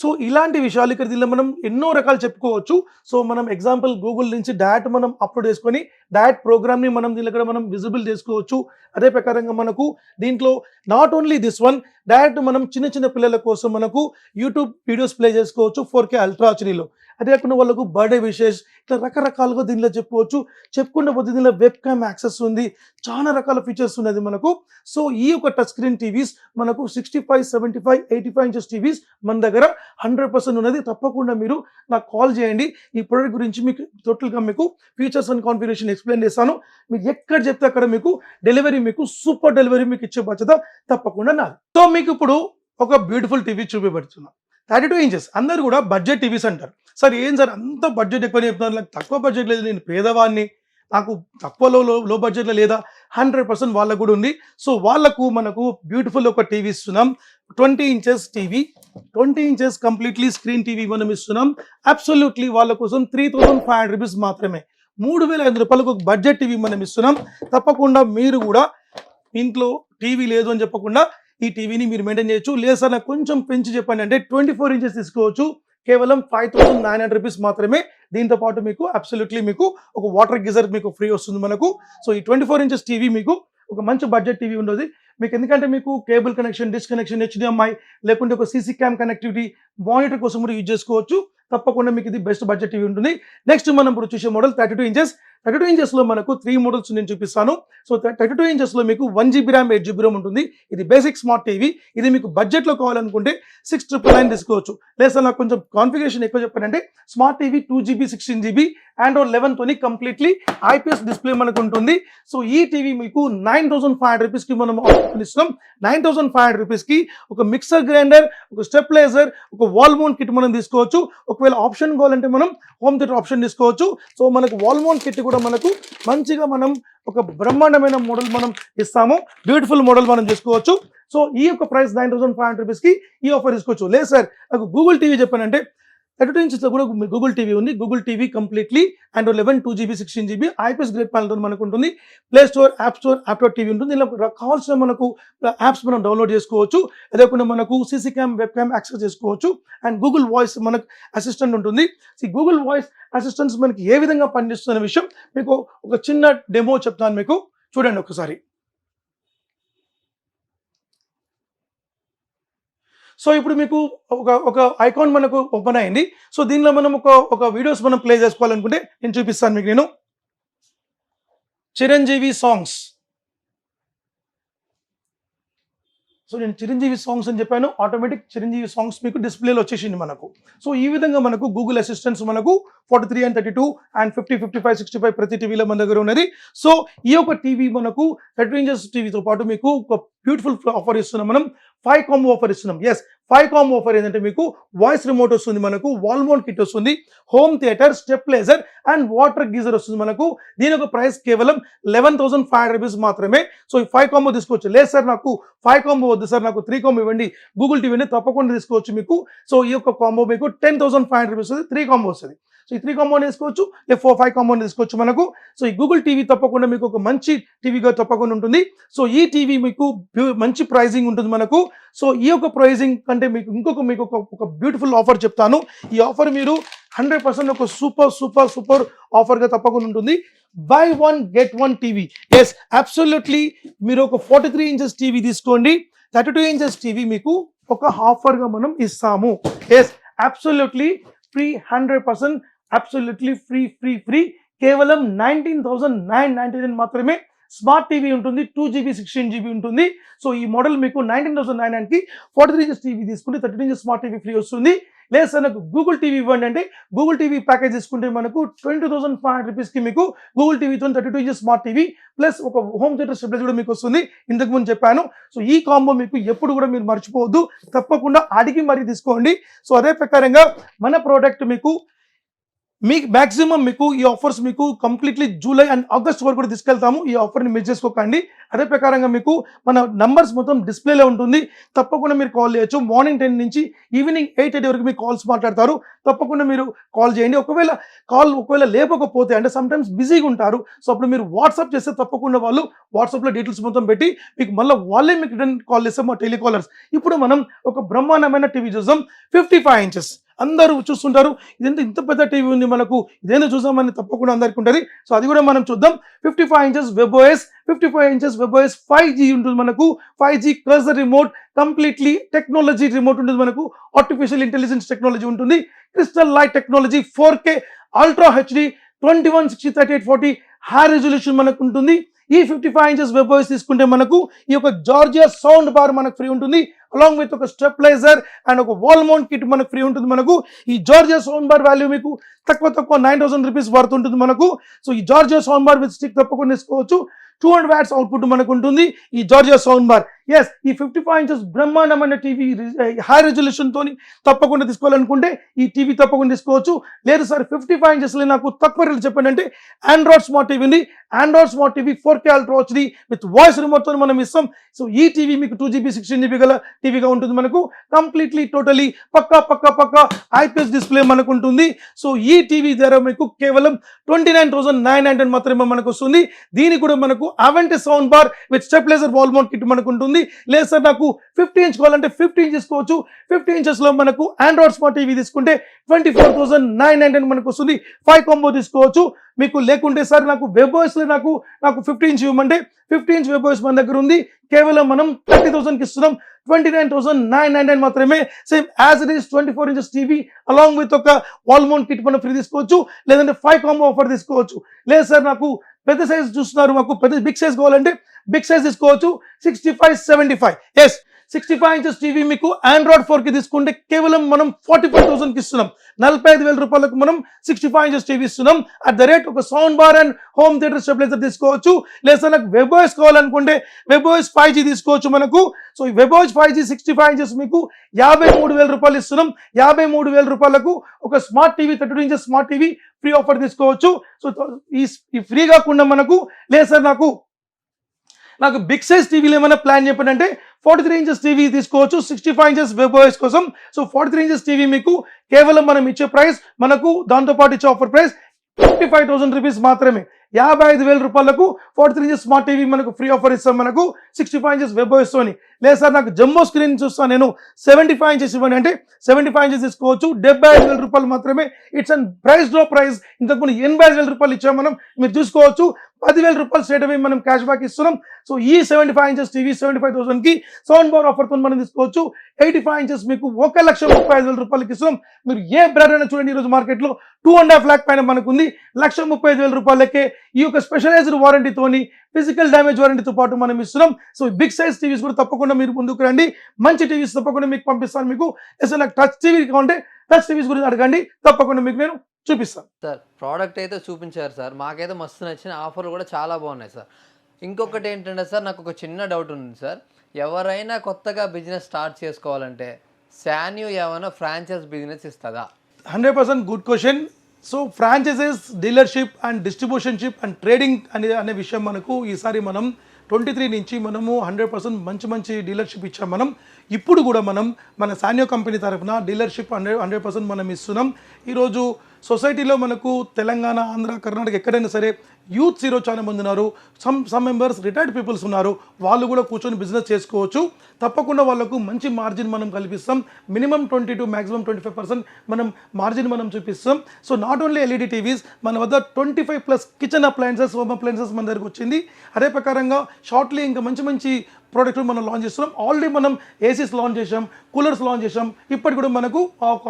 సో ఇలాంటి విషయాలు ఇక్కడ దీనిలో మనం ఎన్నో రకాలు చెప్పుకోవచ్చు. సో మనం ఎగ్జాంపుల్ గూగుల్ నుంచి డైరెక్ట్ మనం అప్లోడ్ చేసుకొని డైరెక్ట్ ప్రోగ్రామ్ని మనం దీని దగ్గర మనం విజిబుల్ చేసుకోవచ్చు. అదే ప్రకారంగా మనకు దీంట్లో not only this one, direct మనం చిన్న చిన్న పిల్లల కోసం మనకు యూట్యూబ్ వీడియోస్ ప్లే చేసుకోవచ్చు 4K అల్ట్రా హెచ్డీలో. అదే కాకుండా వాళ్ళకు బర్త్డే విషెస్ ఇట్లా రకరకాలుగా దీనిలో చెప్పుకోవచ్చు. చెప్పుకుంటే పోతే దీనిలో వెబ్ క్యామ్ యాక్సెస్ ఉంది, చాలా రకాల ఫీచర్స్ ఉన్నది మనకు. సో ఈ యొక్క టచ్ స్క్రీన్ టీవీస్ మనకు 65, 75, 85 ఇంచెస్ టీవీస్ మన దగ్గర 100% ఉన్నది. తప్పకుండా మీరు నాకు కాల్ చేయండి. ఈ ప్రోడక్ట్ గురించి మీకు టోటల్గా మీకు ఫీచర్స్ అండ్ కాన్ఫిగరేషన్ ఎక్స్ప్లెయిన్ చేస్తాను. మీరు ఎక్కడ చెప్తే అక్కడ మీకు డెలివరీ, మీకు సూపర్ డెలివరీ మీకు ఇచ్చే బాధ్యత తప్పకుండా నాది. సో మీకు ఇప్పుడు ఒక బ్యూటిఫుల్ టీవీ చూపించబడుతున్నాను. 32 ఇంచెస్. అందరూ కూడా బడ్జెట్ టీవీస్ అంటారు. సార్ ఏం సార్ అంత బడ్జెట్ ఎక్కువ చెప్తున్నారు, నాకు తక్కువ బడ్జెట్ లేదు, నేను పేదవాడిని, నాకు తక్కువ లో బడ్జెట్లో లేదా? 100% వాళ్ళకు కూడా ఉంది. సో వాళ్ళకు మనకు బ్యూటిఫుల్ ఒక టీవీ ఇస్తున్నాం. 20 inches TV, 20 inches completely screen TV మనం ఇస్తున్నాం. అబ్సల్యూట్లీ వాళ్ళ కోసం 3500 రూపీస్ మాత్రమే, 3500 రూపాయలకు ఒక బడ్జెట్ టీవీ మనం ఇస్తున్నాం. తప్పకుండా మీరు కూడా ఇంట్లో టీవీ లేదు అని చెప్పకుండా ఈ టీవీని మీరు మెయింటైన్ చేయొచ్చు. లేదు సార్ నాకు కొంచెం పెంచి చెప్పండి అంటే 24 ఇంచెస్ తీసుకోవచ్చు, కేవలం 5900 రూపీస్ మాత్రమే. దీంతో పాటు మీకు అబ్సల్యూట్లీ మీకు ఒక వాటర్ గీజర్ మీకు ఫ్రీ వస్తుంది మనకు. సో ఈ 24 ఇంచెస్ టీవీ మీకు ఒక మంచి బడ్జెట్ టీవీ ఉండదు మీకు. ఎందుకంటే మీకు cable connection, dish connection, HDMI లేకుంటే ఒక CC క్యామ్ కనెక్టివిటీ, మానిటర్ కోసం కూడా యూజ్ చేసుకోవచ్చు. తప్పకుండా మీకు ఇది బెస్ట్ బడ్జెట్ టీవీ ఉంటుంది. నెక్స్ట్ మనం ఇప్పుడు చూసే మోడల్ 32 ఇంచెస్. 32 ఇంచెస్లో మనకు 3 మోడల్స్ నేను చూపిస్తాను. సో 32 ఇంచెస్లో మీకు 1 GB ర్యామ్, 8 GB ర్యామ్ ఉంటుంది. ఇది బేసిక్ స్మార్ట్ టీవీ. ఇది మీకు బడ్జెట్లో కావాలనుకుంటే 6999 తీసుకోవచ్చు. లేదా నాకు కొంచెం కాన్ఫిగరేషన్ ఎక్కువ చెప్పానంటే smart TV 2 GB, 16 GB Android 11తోని కంప్లీట్లీ IPS డిస్ప్లే మనకు ఉంటుంది. సో ఈ టీవీ మీకు 9500 రూపీస్కి మనం ఆఫర్ ఇస్తున్నాం. 9500 రూపీస్కి ఒక మిక్సర్ గ్రైండర్, ఒక స్టెప్లైజర్, ఒక వాల్ మౌంట్ కిట్ మనం తీసుకోవచ్చు. ఒకవేళ ఆప్షన్ కావాలంటే మనం హోమ్ థియేటర్ ఆప్షన్ తీసుకోవచ్చు. సో మనకు వాల్ మౌంట్ కిట్ కూడా మనకు మంచిగా మనం ఒక బ్రహ్మాండమైన మోడల్ మనం ఇస్తాము. బ్యూటిఫుల్ మోడల్ మనం చేసుకోవచ్చు. సో ఈ యొక్క ప్రైస్ 9500 రూపీస్కి ఈ ఆఫర్ తీసుకోవచ్చు. లేదు సార్ నాకు గూగుల్ టీవీ చెప్పానంటే 32 ఇంచెస్లో కూడా గూగుల్ టీవీ ఉంది. Google TV completely Android 11, 2 GB, 16 GB IPS grade ప్యానల్తో మనకు ఉంటుంది. ప్లే స్టోర్, యాప్ స్టోర్, యాప్టాప్ టీవీ ఉంటుంది. ఇలా కావాల్సిన మనకు యాప్స్ మనం డౌన్లోడ్ చేసుకోవచ్చు. అదే కాకుండా మనకు CC cam, web cam access చేసుకోవచ్చు. అండ్ గూగుల్ వాయిస్ మనకు అసిస్టెంట్ ఉంటుంది. ఈ గూగుల్ వాయిస్ అసిస్టెంట్స్ మనకి ఏ విధంగా పనిచేస్తున్న విషయం మీకు ఒక చిన్న డెమో చెప్తాను. మీకు చూడండి ఒకసారి. సో ఇప్పుడు మీకు ఒక ఐకాన్ మనకు ఓపెన్ అయింది. సో దీనిలో మనం ఒక వీడియోస్ మనం ప్లే చేసుకోవాలనుకుంటే నేను చూపిస్తాను మీకు. నేను చిరంజీవి సాంగ్స్, సో నేను చిరంజీవి సాంగ్స్ అని చెప్పాను, ఆటోమేటిక్ చిరంజీవి సాంగ్స్ మీకు డిస్ప్లేలో వచ్చేసింది మనకు. సో ఈ విధంగా మనకు గూగుల్ అసిస్టెంట్స్ మనకు 43 and 32 and 50, 55, 65 ప్రతి టీవీలో మన దగ్గర ఉన్నది. సో ఈ యొక్క టీవీ మనకు 32 ఇంచెస్ టీవీతో పాటు మీకు ఒక బ్యూటిఫుల్ ఆఫర్ ఇస్తున్నాం. మనం 5 కాంబో ఆఫర్ ఇస్తున్నాం. ఎస్, 5 కాంబో ఆఫర్ ఏంటంటే మీకు వాయిస్ రిమోట్ వస్తుంది, మనకు వాల్ మౌంట్ కిట్ వస్తుంది, home theatre, stabiliser and water geyser వస్తుంది మనకు. దీని యొక్క ప్రైస్ కేవలం 11,500 రూపీస్ మాత్రమే. సో ఈ 5 కాంబో తీసుకోవచ్చు. లేదు సార్ నాకు 5 కాంబో వద్దు సార్, నాకు 3 కాంబో ఇవ్వండి, గూగుల్ టీవీని తప్పకుండా తీసుకోవచ్చు మీకు. సో ఈ యొక్క కాంబో మీకు 10,500 రూపీస్ వస్తుంది. 3 కాంబో వస్తుంది. సో ఈ 3 కాంబోని తీసుకోవచ్చు, 5 కాంబోని తీసుకోవచ్చు మనకు. సో ఈ గూగుల్ టీవీ తప్పకుండా మీకు ఒక మంచి టీవీగా తప్పకుండా ఉంటుంది. సో ఈ టీవీ మీకు మంచి ప్రైజింగ్ ఉంటుంది మనకు. సో ఈ యొక్క ప్రైజింగ్ కంటే మీకు ఒక బ్యూటిఫుల్ ఆఫర్ చెప్తాను. ఈ ఆఫర్ మీరు 100% ఒక సూపర్ ఆఫర్గా తప్పకుండా ఉంటుంది. Buy 1 get 1 TV. Yes, absolutely మీరు ఒక 43 ఇంచెస్ టీవీ తీసుకోండి. 32 ఇంచెస్ టీవీ మీకు ఒక ఆఫర్గా మనం ఇస్తాము. Yes, absolutely free, 100% absolutely free. కేవలం 19,999 మాత్రమే. స్మార్ట్ టీవీ ఉంటుంది, 2 GB, 16 GB ఉంటుంది. సో ఈ మోడల్ మీకు 19,999కి 43 ఇంచెస్ టీవీ తీసుకుంటే 32 ఇంచెస్ స్మార్ట్ టీవీ ఫ్రీ వస్తుంది. లేదు సార్ నాకు గూగుల్ టీవీ ఇవ్వండి అంటే గూగుల్ టీవీ ప్యాకేజ్ తీసుకుంటే మనకు 22,500 రూపీస్కి మీకు గూగుల్ టీవీతో 32 ఇంచెస్ స్మార్ట్ టీవీ ప్లస్ ఒక హోమ్ థియేటర్ స్టెబిలైజర్ కూడా మీకు వస్తుంది. ఇంతకు ముందు చెప్పాను. సో ఈ కాంబో మీకు ఎప్పుడు కూడా మీరు మర్చిపోవద్దు, తప్పకుండా అడిగి మరీ తీసుకోండి. సో అదే ప్రకారంగా మన ప్రోడక్ట్ మీకు మీకు మాక్సిమం మీకు ఈ ఆఫర్స్ మీకు కంప్లీట్లీ జూలై అండ్ ఆగస్ట్ వరకు కూడా తీసుకెళ్తాము. ఈ ఆఫర్ని మిస్ చేసుకోకండి. అదే ప్రకారంగా మీకు మన నంబర్స్ మొత్తం డిస్ప్లేలో ఉంటుంది. తప్పకుండా మీరు కాల్ చేయొచ్చు. మార్నింగ్ 10 నుంచి ఈవినింగ్ 8 వరకు మీకు కాల్స్ మాట్లాడతారు. తప్పకుండా మీరు కాల్ చేయండి. ఒకవేళ లేపకపోతే అంటే సమ్టైమ్స్ బిజీగా ఉంటారు. సో అప్పుడు మీరు వాట్సాప్ చేస్తే తప్పకుండా వాళ్ళు వాట్సాప్లో డీటెయిల్స్ మొత్తం పెట్టి మీకు మళ్ళీ వాళ్ళే మీకు రిటర్న్ కాల్ చేస్తే మా టెలికాలర్స్. ఇప్పుడు మనం ఒక బ్రహ్మాండమైన టీవీ చూద్దాం. 55 ఇంచెస్ అందరూ చూస్తుంటారు. ఇదేంత ఇంత పెద్ద టీవీ ఉంది మనకు, ఇదేందో చూసామని తప్పకుండా అందరికీ ఉంటుంది. సో అది కూడా మనం చూద్దాం. 55 inches WebOS, 55 inches WebOS 5G ఉంటుంది మనకు. 5G cursor remote, completely technology remote ఉంటుంది మనకు. ఆర్టిఫిషియల్ ఇంటెలిజెన్స్ టెక్నాలజీ ఉంటుంది. Crystal light technology, 4K ultra HD 2160x3840 high resolution మనకు ఉంటుంది. ఈ 55 ఇంచెస్ WebOS తీసుకుంటే మనకు ఈ యొక్క జార్జియా సౌండ్ బార్ మనకు ఫ్రీ ఉంటుంది. అలాంగ్ విత్ ఒక స్టెప్లైజర్ అండ్ ఒక వాల్ మౌంట్ కిట్ మనకు ఫ్రీ ఉంటుంది. మనకు ఈ జార్జియా సౌండ్ బార్ వాల్యూ మీకు తక్కువ 9,000 రూపీస్ వర్త్ ఉంటుంది మనకు. సో ఈ Georgia sound bar with stick తప్పకుండా తీసుకోవచ్చు. 200 వాట్స్ అవుట్పుట్ మనకు ఉంటుంది ఈ జార్జియా సౌండ్ బార్. ఎస్, ఈ 55 ఇంచెస్ బ్రహ్మాండమైన టీవీ హై రెజల్యూషన్ తోని తప్పకుండా తీసుకోవాలనుకుంటే ఈ టీవీ తప్పకుండా తీసుకోవచ్చు. లేదు సార్ 55 ఇంచెస్లో నాకు తక్కువ రేట్లు చెప్పండి అంటే ఆండ్రాయిడ్ స్మార్ట్ టీవీ ఉంది. Android smart TV 4K ultra HD with voice remote తో మనం ఇస్తాం. సో ఈ టీవీ మీకు 2GB 16GB గల టీవీగా ఉంటుంది మనకు. కంప్లీట్లీ టోటలీ పక్కా IPS డిస్ప్లే మనకు ఉంటుంది. సో ఈ టీవీ ధర మీకు కేవలం 29,999 మాత్రమే మనకు వస్తుంది. దీనికి కూడా మనకు అవెంటి sound bar with stabiliser wall mount kit మనకు ఉంటుంది. లేదు సార్ నాకు 50 ఇంచ్ కావాలంటే 50 ఇంచ్ తీసుకోవచ్చు. 50 ఇంచెస్లో మనకు ఆండ్రాయిడ్ స్మార్ట్ టీవీ తీసుకుంటే 24,999 మనకు వస్తుంది. 5 కాంబో తీసుకోవచ్చు. మీకు లేకుంటే సార్ నాకు WebOSలో నాకు 50 ఇంచ్ ఇవ్వమంటే 50 ఇంచ్ WebOS మన దగ్గర ఉంది. కేవలం మనం 30,000కి ఇస్తున్నాం. 29,999 మాత్రమే. Same as it is 24 inches TV along with ఒక వాల్ మౌంట్ కిట్ మనం ఫ్రీ తీసుకోవచ్చు. లేదంటే 5 కాంబో ఆఫర్ తీసుకోవచ్చు. లేదు సార్ నాకు పెద్ద సైజ్ చూస్తున్నారు, మాకు పెద్ద బిగ్ సైజ్ కావాలంటే బిగ్ సైజ్ తీసుకోవచ్చు. 65-75. ఎస్, 65 ఇంచెస్ టీవీ మీకు ఆండ్రాయిడ్ 4కి తీసుకుంటే కేవలం మనం 45,000కి ఇస్తున్నాం. 45,000 రూపాయలకు మనం 65 ఇంచెస్ టీవీ ఇస్తున్నాం. అట్ ద రేట్ ఒక sound bar and home theatre stabiliser తీసుకోవచ్చు. లేదా నాకు WebOS కావాలనుకుంటే WebOS 5G తీసుకోవచ్చు మనకు. సో ఈ WebOS 5G 65 ఇంచెస్ మీకు 53,000 రూపాయలు ఇస్తున్నాం. 53,000 రూపాయలకు ఒక smart TV 32 inches smart TV free offer తీసుకోవచ్చు. సో ఈ ఫ్రీ కాకుండా మనకు లేదు సార్ నాకు బిగ్ సైజ్ టీవీలు ఏమైనా ప్లాన్ చెప్పండి అంటే 43 ఇంచెస్ టీవీ తీసుకోవచ్చు. 65 ఇంచెస్ WebOS కోసం. సో 43 ఇంచెస్ టీవీ మీకు కేవలం మనం ఇచ్చే ప్రైస్ మనకు దాంతోపాటు ఇచ్చే ఆఫర్ ప్రైస్ 55,000 రూపీస్ మాత్రమే. 55,000 రూపాయలకు 43 ఇంచెస్ స్మార్ట్ టీవీ మనకు ఫ్రీ ఆఫర్ ఇస్తాం మనకు 65 ఇంచెస్ WebOS తోని. లేదు సార్ నాకు జమ్మో స్క్రీన్ చూస్తాను నేను 75 ఇంచెస్ ఇవ్వండి అంటే 75 ఇంచెస్ తీసుకోవచ్చు. 75,000 రూపాయలు మాత్రమే. It's and price drop price. ఇంతకుముందు 85,000 రూపాయలు ఇచ్చాం మనం, మీరు చూసుకోవచ్చు. 10,000 రూపాయలు స్ట్రేట్ అవే మనం క్యాష్ బ్యాక్ ఇస్తున్నాం. సో ఈ 75 ఇంచెస్ టీవీ 75,000కి సౌండ్ బార్ ఆఫర్తో మనం తీసుకోవచ్చు. 85 ఇంచెస్ మీకు 1,35,000 రూపాయలకి ఇస్తున్నాం. మీరు ఏ బ్రాండ్ అయినా చూడండి, ఈరోజు మార్కెట్లో 2.5 lakh పైన మనకు ఉంది. 1,35,000 రూపాయలకే ఈ యొక్క స్పెషలైజ్డ్ వారంటీతోని ఫిజికల్ డ్యామేజ్ వారంటీతో పాటు మనం ఇస్తున్నాం. సో బిగ్ సైజ్ టీవీస్ కూడా తప్పకుండా మీరు ముందుకు రండి. మంచి టీవీస్ తప్పకుండా మీకు పంపిస్తాను. మీకు అసలు నాకు టచ్ టీవీ కావాలంటే టచ్ టీవీస్ గురించి అడగండి, తప్పకుండా మీకు నేను చూపిస్తాను. సార్ ప్రోడక్ట్ అయితే చూపించారు సార్, మాకైతే మస్తు నచ్చిన ఆఫర్లు కూడా చాలా బాగున్నాయి సార్. ఇంకొకటి ఏంటంటే సార్ నాకు ఒక చిన్న డౌట్ ఉంది సార్. ఎవరైనా కొత్తగా బిజినెస్ స్టార్ట్ చేసుకోవాలంటే శాన్యూ ఏమైనా ఫ్రాంచైజ్ బిజినెస్ ఇస్తుందా? 100% good question. So franchises, dealership and distributionship and trading అనే విషయం మనకు ఈసారి మనం 23 నుంచి మనము 100% మంచి డీలర్షిప్ ఇచ్చాం మనం. ఇప్పుడు కూడా మనం మన సాన్యో కంపెనీ తరఫున డీలర్షిప్ 100% మనం ఇస్తున్నాం. ఈరోజు సొసైటీలో మనకు తెలంగాణ, ఆంధ్ర, కర్ణాటక ఎక్కడైనా సరే యూత్స్ ఈరోజు చాలా మంది ఉన్నారు. సమ్ మెంబర్స్ రిటైర్డ్ పీపుల్స్ ఉన్నారు. వాళ్ళు కూడా కూర్చొని బిజినెస్ చేసుకోవచ్చు. తప్పకుండా వాళ్ళకు మంచి మార్జిన్ మనం కల్పిస్తాం. మినిమం 20 to maximum 25% మనం మార్జిన్ మనం చూపిస్తాం. So not only LED TVs, మన వద్ద 25+ కిచెన్ అప్లయన్సెస్, హోమ్ అప్లయన్సెస్ మన దగ్గరకు వచ్చింది. అదే ప్రకారంగా షార్ట్లీ ఇంకా మంచి ప్రోడక్ట్లు మనం లాంచ్ చేస్తున్నాం. ఆల్రెడీ మనం ఏసీస్ లాంచ్ చేసాం, కూలర్స్ లాంచ్ చేసాం. ఇప్పటికి కూడా మనకు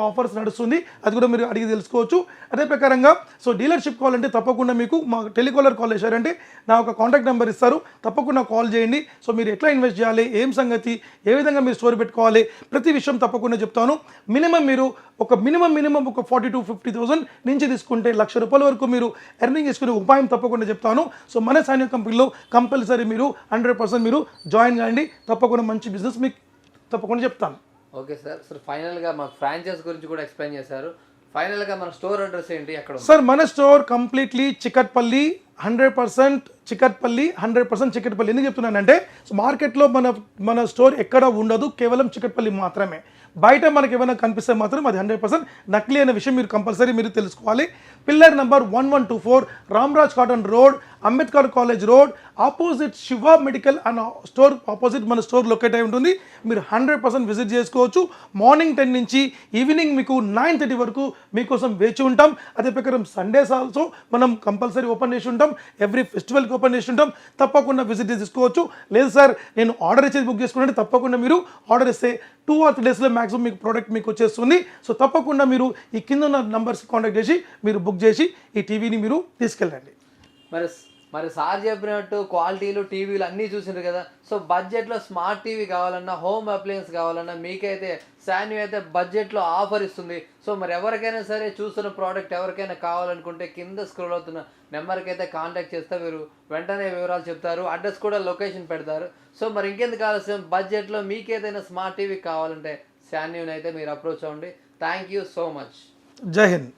ఆఫర్స్ నడుస్తుంది, అది కూడా మీరు అడిగి తెలుసుకోవచ్చు. అదే ప్రకారంగా సో డీలర్షిప్ కావాలంటే తప్పకుండా మీకు మా టెలికాలర్ కాల్ చేశారంటే నా ఒక కాంటాక్ట్ నెంబర్ ఇస్తారు, తప్పకుండా కాల్ చేయండి. సో మీరు ఎట్లా ఇన్వెస్ట్ చేయాలి, ఏం సంగతి, ఏ విధంగా మీరు స్టోర్ పెట్టుకోవాలి, ప్రతి విషయం తప్పకుండా చెప్తాను. మినిమం ఒక 40,000 to 50,000 నుంచి తీసుకుంటే 1,00,000 రూపాయల వరకు మీరు ఎర్నింగ్ చేసుకునే ఉపాయం తప్పకుండా చెప్తాను. సో మన సాన్యో కంపెనీలో కంపల్సరీ మీరు 100% మీరు జాయిన్ కాండి. తప్పకుండా మంచి బిజినెస్ మీకు తప్పకుండా చెప్తాను. Okay sir. ఫైనల్గా మా ఫ్రాంచైజ్ గురించి కూడా ఎక్స్ప్లెయిన్ చేశారు. ఫైనల్ గా మన స్టోర్ అడ్రస్ ఏంటి, ఎక్కడ ఉంది? సార్ మన స్టోర్ కంప్లీట్లీ చికట్పల్లి 100% చికట్పల్లి 100% చికట్పల్లి. ఎందుకు చెప్తున్నానంటే మార్కెట్లో మన స్టోర్ ఎక్కడ ఉండదు, కేవలం చికట్పల్లి మాత్రమే. బయట మనకి ఏమైనా కనిపిస్తే మాత్రం అది 100% నకిలీ అనే విషయం మీరు కంపల్సరీ మీరు తెలుసుకోవాలి. Pillar number 1124 Ramraj cotton road, Ambedkar college road, opposite Shiva medical అన్న స్టోర్ ఆపోజిట్ మన స్టోర్ లొకేట్ అయి ఉంటుంది. మీరు 100% విజిట్ చేసుకోవచ్చు. మార్నింగ్ 10 నుంచి ఈవినింగ్ మీకు 9:30 వరకు మీకోసం వేచి ఉంటాం. అదే ప్రకారం సండేస్ ఆల్సో మనం కంపల్సరీ ఓపెన్ చేసి ఉంటాం. ఎవ్రీ ఫెస్టివల్కి ఓపెన్ చేసి ఉంటాం. తప్పకుండా విజిట్ చేసుకోవచ్చు. లేదు సార్ నేను ఆర్డర్ ఇచ్చేది బుక్ చేసుకుంటే తప్పకుండా మీరు ఆర్డర్ ఇస్తే 2 or 3 డేస్లో మ్యాక్సిమం మీకు ప్రోడక్ట్ మీకు వచ్చేస్తుంది. సో తప్పకుండా మీరు ఈ కింద ఉన్న నంబర్స్ కాంటాక్ట్ చేసి మీరు బుక్ చేసి ఈ టీవీని మీరు తీసుకెళ్ళండి. మరి సార్ చెప్పినట్టు క్వాలిటీలు టీవీలు అన్నీ చూసిండ్రు కదా. సో బడ్జెట్లో స్మార్ట్ టీవీ కావాలన్నా, హోమ్ అప్లయన్స్ కావాలన్నా మీకైతే శాన్యూ అయితే బడ్జెట్లో ఆఫర్ ఇస్తుంది. సో మరి ఎవరికైనా సరే చూస్తున్న ప్రోడక్ట్ ఎవరికైనా కావాలనుకుంటే కింద స్క్రోల్ అవుతున్న నెంబర్కి అయితే కాంటాక్ట్ చేస్తే మీరు వెంటనే వివరాలు చెప్తారు, అడ్రస్ కూడా లొకేషన్ పెడతారు. సో మరి ఇంకెందుకు ఆలస్యం, బడ్జెట్లో మీకేదైనా స్మార్ట్ టీవీ కావాలంటే శాన్యూని అయితే మీరు అప్రోచ్ అవ్వండి. Thank you so much. జై హింద్.